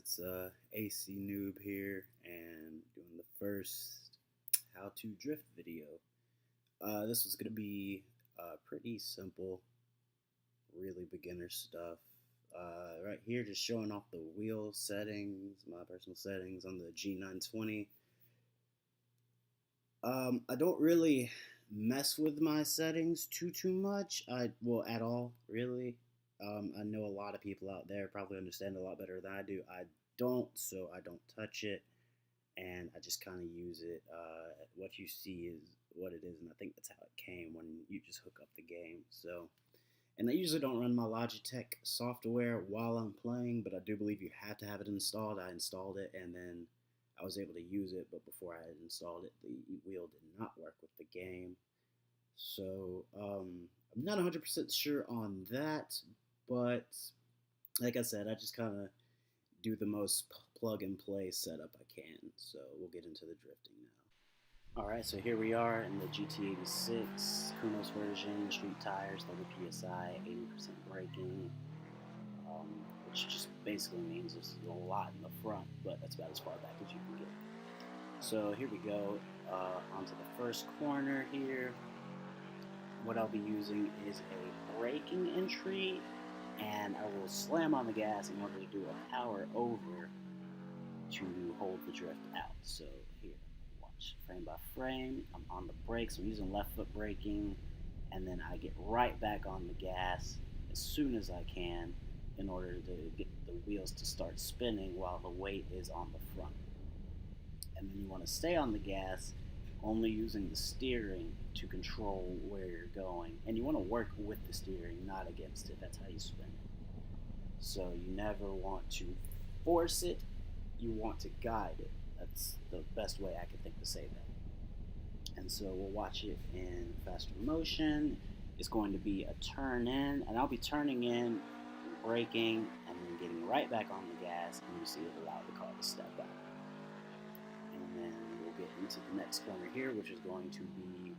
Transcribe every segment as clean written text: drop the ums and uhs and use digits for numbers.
It's AC Noob here and doing the first how to drift video. This was going to be pretty simple, really beginner stuff. Right here, just showing off the wheel settings, my personal settings on the G920. I don't really mess with my settings too much. Well, at all, really. I know a lot of people out there probably understand a lot better than I do. I don't, so I don't touch it, and I just kind of use it. What you see is what it is, and I think that's how it came when you just hook up the game. So, and I usually don't run my Logitech software while I'm playing, but I do believe you have to have it installed. I installed it, and then I was able to use it, but before I had installed it, the wheel did not work with the game. So I'm not 100% sure on that, but like I said, I just kind of do the most plug and play setup I can. So we'll get into the drifting now. Alright, so here we are in the gt86 Kunos version, street tires, lower PSI, 80% braking, which just basically means there's a lot in the front, but that's about as far back as you can get. So here we go, onto the first corner here. What I'll be using is a braking entry, and I will slam on the gas in order to do a power over to hold the drift out. So here, watch frame by frame. I'm on the brakes. I'm using left foot braking, and then I get right back on the gas as soon as I can in order to get the wheels to start spinning while the weight is on the front. And then you want to stay on the gas, only using the steering to control where you're going. And you want to work with the steering, not against it. That's how you spin it. So you never want to force it, you want to guide it. That's the best way I can think to say that. And so we'll watch it in faster motion. It's going to be a turn in, and I'll be turning in, braking, and then getting right back on the gas, and you see it allow the car to step out. And then we'll get into the next corner here, which is going to be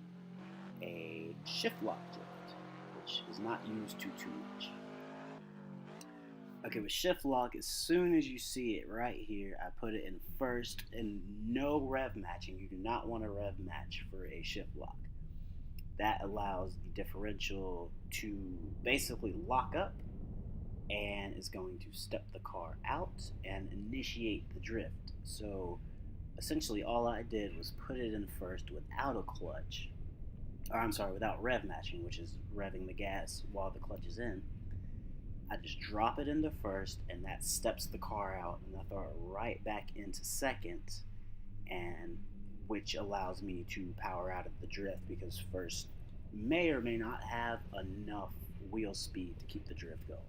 a shift lock drift, which is not used too much. Okay, with shift lock, as soon as you see it right here, I put it in first, and no rev matching. You do not want a rev match for a shift lock. That allows the differential to basically lock up, and is going to step the car out and initiate the drift. So essentially all I did was put it in first without a clutch, or I'm sorry, without rev matching, which is revving the gas while the clutch is in. I just drop it into first, and that steps the car out, and I throw it right back into second, and which allows me to power out of the drift, because first may or may not have enough wheel speed to keep the drift going.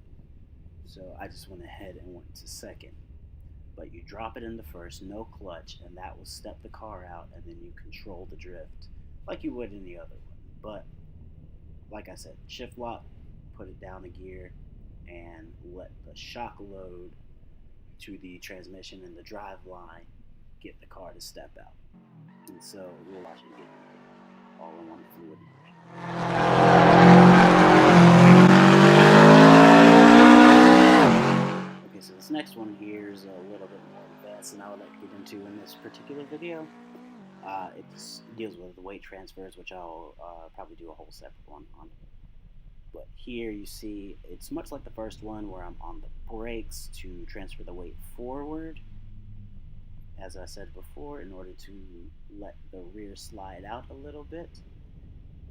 So I just went ahead and went to second. But you drop it into first, no clutch, and that will step the car out, and then you control the drift like you would any other one. But like I said, shift lock, put it down a gear, and let the shock load to the transmission and the drive line get the car to step out. And so we'll watch it get all in one fluid motion. Okay, so this next one here is a little bit more advanced than I would like to get into in this particular video. It deals with weight transfers, which I'll probably do a whole separate one on. But here you see it's much like the first one, where I'm on the brakes to transfer the weight forward, as I said before, in order to let the rear slide out a little bit.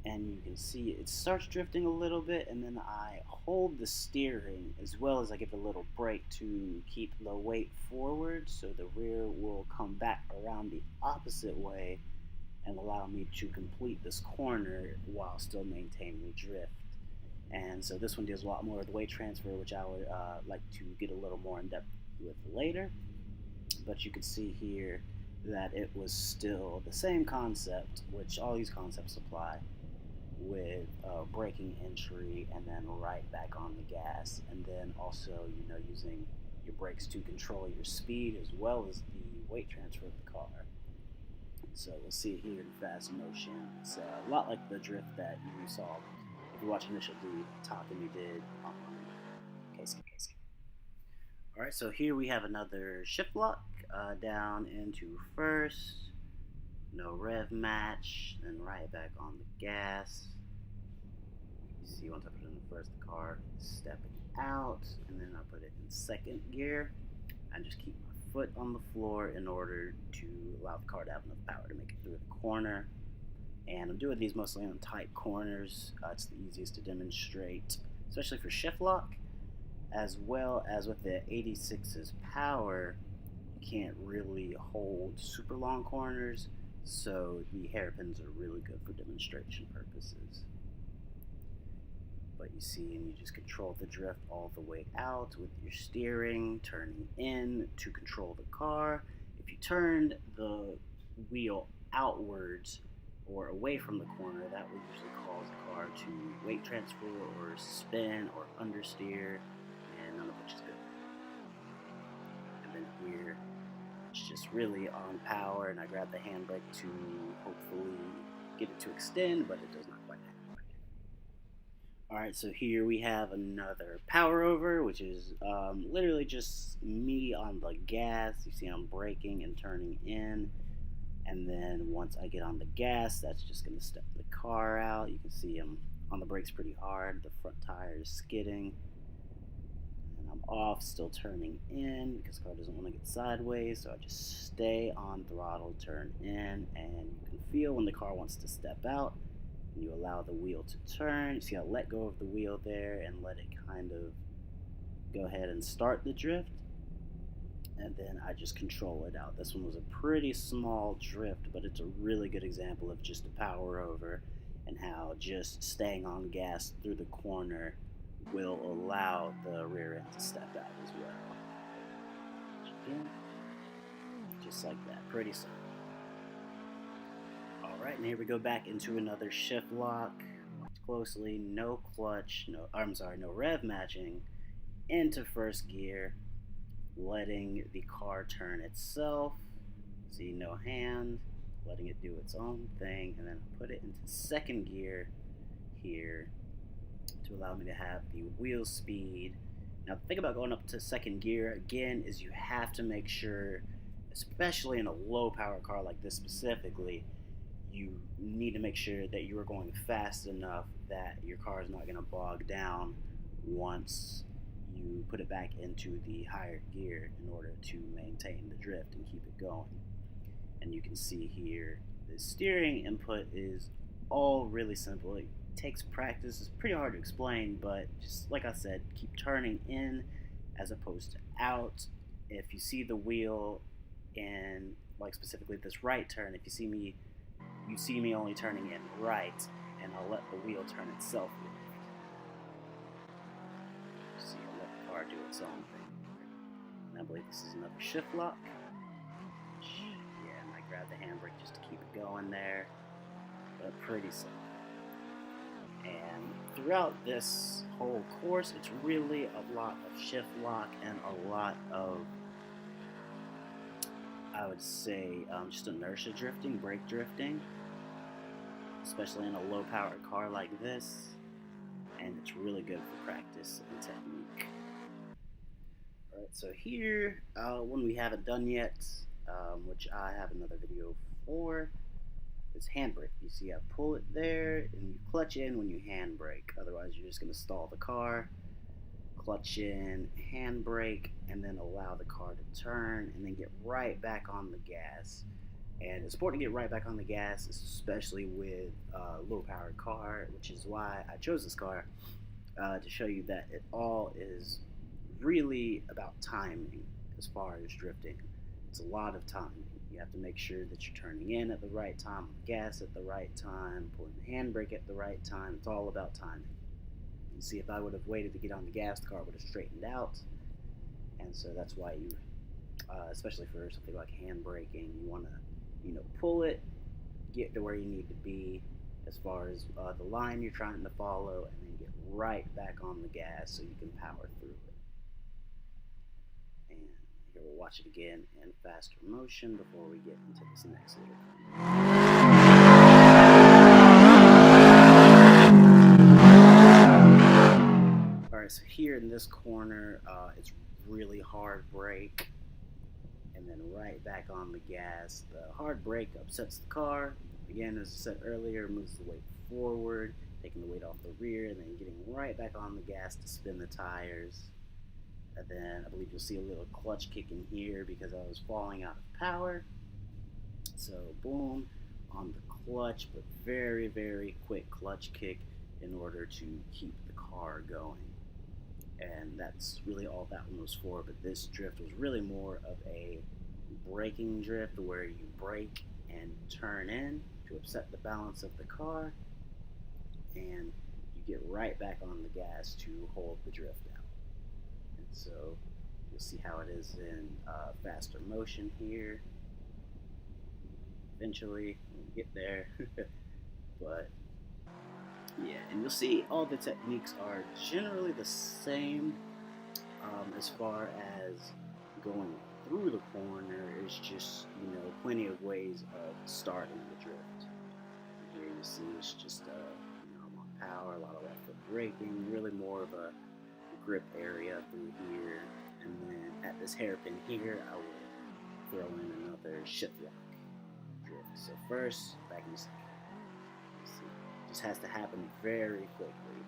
And you can see it starts drifting a little bit, and then I hold the steering as well as I give a little brake to keep the weight forward, so the rear will come back around the opposite way and allow me to complete this corner while still maintaining the drift. And so this one deals a lot more with weight transfer, which I would like to get a little more in depth with later. But you can see here that it was still the same concept, which all these concepts apply, with braking entry and then right back on the gas, and then also using your brakes to control your speed as well as the weight transfer of the car. So we'll see it here in fast motion. It's a lot like the drift that you saw if you watch Initial D talking we did on Casey. Alright, so here we have another shift lock down into first, no rev match, then right back on the gas. You see once I put it in first, the car is stepping out, and then I put it in second gear. I just keep my foot on the floor in order to allow the car to have enough power to make it through the corner. And I'm doing these mostly on tight corners. It's the easiest to demonstrate, especially for shift lock. As well as with the 86's power, you can't really hold super long corners, so the hairpins are really good for demonstration purposes. But you see, and you just control the drift all the way out with your steering, turning in to control the car. If you turned the wheel outwards or away from the corner, that would usually cause the car to weight transfer or spin or understeer. None of which is good. And then here, it's just really on power, and I grab the handbrake to hopefully get it to extend, but it does not quite happen. Alright, so here we have another power over, which is literally just me on the gas. You see I'm braking and turning in, and then once I get on the gas, that's just going to step the car out. You can see I'm on the brakes pretty hard. The front tire is skidding. I'm off, still turning in because the car doesn't want to get sideways, so I just stay on throttle, turn in, and you can feel when the car wants to step out, and you allow the wheel to turn. You see I let go of the wheel there and let it kind of go ahead and start the drift, and then I just control it out. This one was a pretty small drift, but it's a really good example of just a power over and how just staying on gas through the corner will allow the rear end to step out as well. Again, just like that, pretty simple. Alright, and here we go back into another shift lock. Watch closely, no clutch, no rev matching, into first gear, letting the car turn itself. See, no hand, letting it do its own thing, and then put it into second gear here, to allow me to have the wheel speed. Now the thing about going up to second gear again is you have to make sure, especially in a low power car like this specifically, you need to make sure that you are going fast enough that your car is not going to bog down once you put it back into the higher gear in order to maintain the drift and keep it going. And you can see here the steering input is all really simple. It takes practice. It's pretty hard to explain, but just like I said, keep turning in as opposed to out. If you see the wheel in, like specifically this right turn, if you see me only turning in right, and I'll let the wheel turn itself left. See, I'll let the car do its own thing. And I believe this is another shift lock. Yeah, and I grab the handbrake just to keep it going there, but pretty simple. And throughout this whole course, it's really a lot of shift lock and a lot of, I would say, just inertia drifting, brake drifting, especially in a low powered car like this. And it's really good for practice and technique. Alright, so here, one we haven't done yet, which I have another video for, is handbrake. You see I pull it there, and you clutch in when you handbrake. Otherwise you're just going to stall the car. Clutch in, handbrake, and then allow the car to turn, and then get right back on the gas. And it's important to get right back on the gas, especially with a low powered car, which is why I chose this car, to show you that it all is really about timing as far as drifting. It's a lot of timing. You have to make sure that you're turning in at the right time, gas at the right time, pulling the handbrake at the right time. It's all about timing. You see, if I would have waited to get on the gas, the car would have straightened out. And so that's why you, especially for something like handbraking, you want to, pull it, get to where you need to be as far as the line you're trying to follow, and then get right back on the gas so you can power through it. And here we'll watch it again in faster motion before we get into this next little thing. Alright, Alright, so here in this corner, it's really hard brake, and then right back on the gas. The hard brake upsets the car. Again, as I said earlier, moves the weight forward, taking the weight off the rear, and then getting right back on the gas to spin the tires. And then I believe you'll see a little clutch kick in here because I was falling out of power. So boom, on the clutch, but very, very quick clutch kick in order to keep the car going. And that's really all that one was for, but this drift was really more of a braking drift where you brake and turn in to upset the balance of the car, and you get right back on the gas to hold the drift out. And so you'll see how it is in faster motion here. Eventually we'll get there. But yeah, and you'll see all the techniques are generally the same as far as going through the corner. It's just, plenty of ways of starting the drift. Here you see it's just a lot of power, a lot of left foot braking, really more of a grip area through here. And then at this hairpin here, I will throw in another shift lock drift. So first, back in a second. Just has to happen very quickly.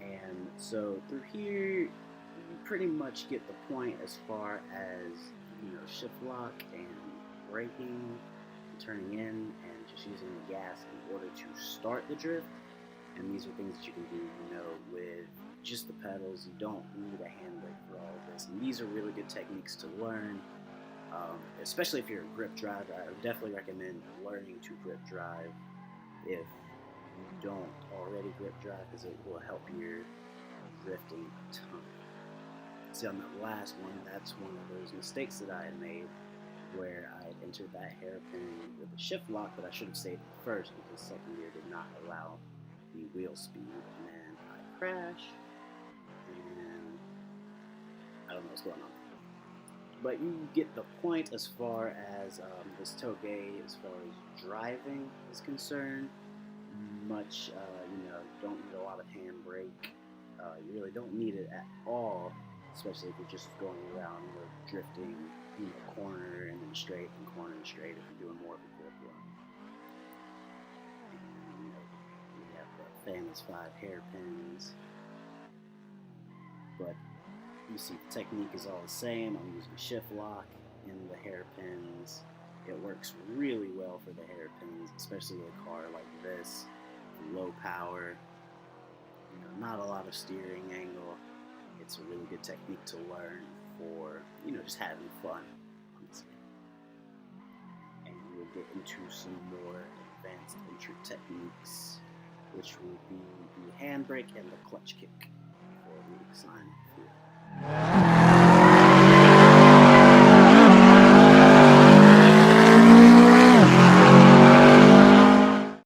And so through here, you pretty much get the point as far as, shift lock and braking, turning in, and just using the gas in order to start the drift. And these are things that you can do, with just the pedals. You don't need a handbrake for all of this. And these are really good techniques to learn. Especially if you're a grip driver. I would definitely recommend learning to grip drive if you don't already grip drive, because it will help your drifting a ton. See, on that last one, that's one of those mistakes that I had made where I had entered that hairpin with a shift lock, but I should have saved it first because second gear did not allow the wheel speed, and then I crash, and I don't know what's going on. But you get the point as far as this toge, as far as driving is concerned. Much, don't need a lot of handbrake. You really don't need it at all, especially if you're just going around, drifting, corner and then straight and corner and straight if you're doing more of a grip run. And, we have the famous 5 hairpins. But you see the technique is all the same. I'm using shift lock in the hairpins. It works really well for the hairpins, especially with a car like this, low power, not a lot of steering angle. It's a really good technique to learn for, just having fun on this game. And we'll get into some more advanced entry techniques, which will be the handbrake and the clutch kick before we sign here.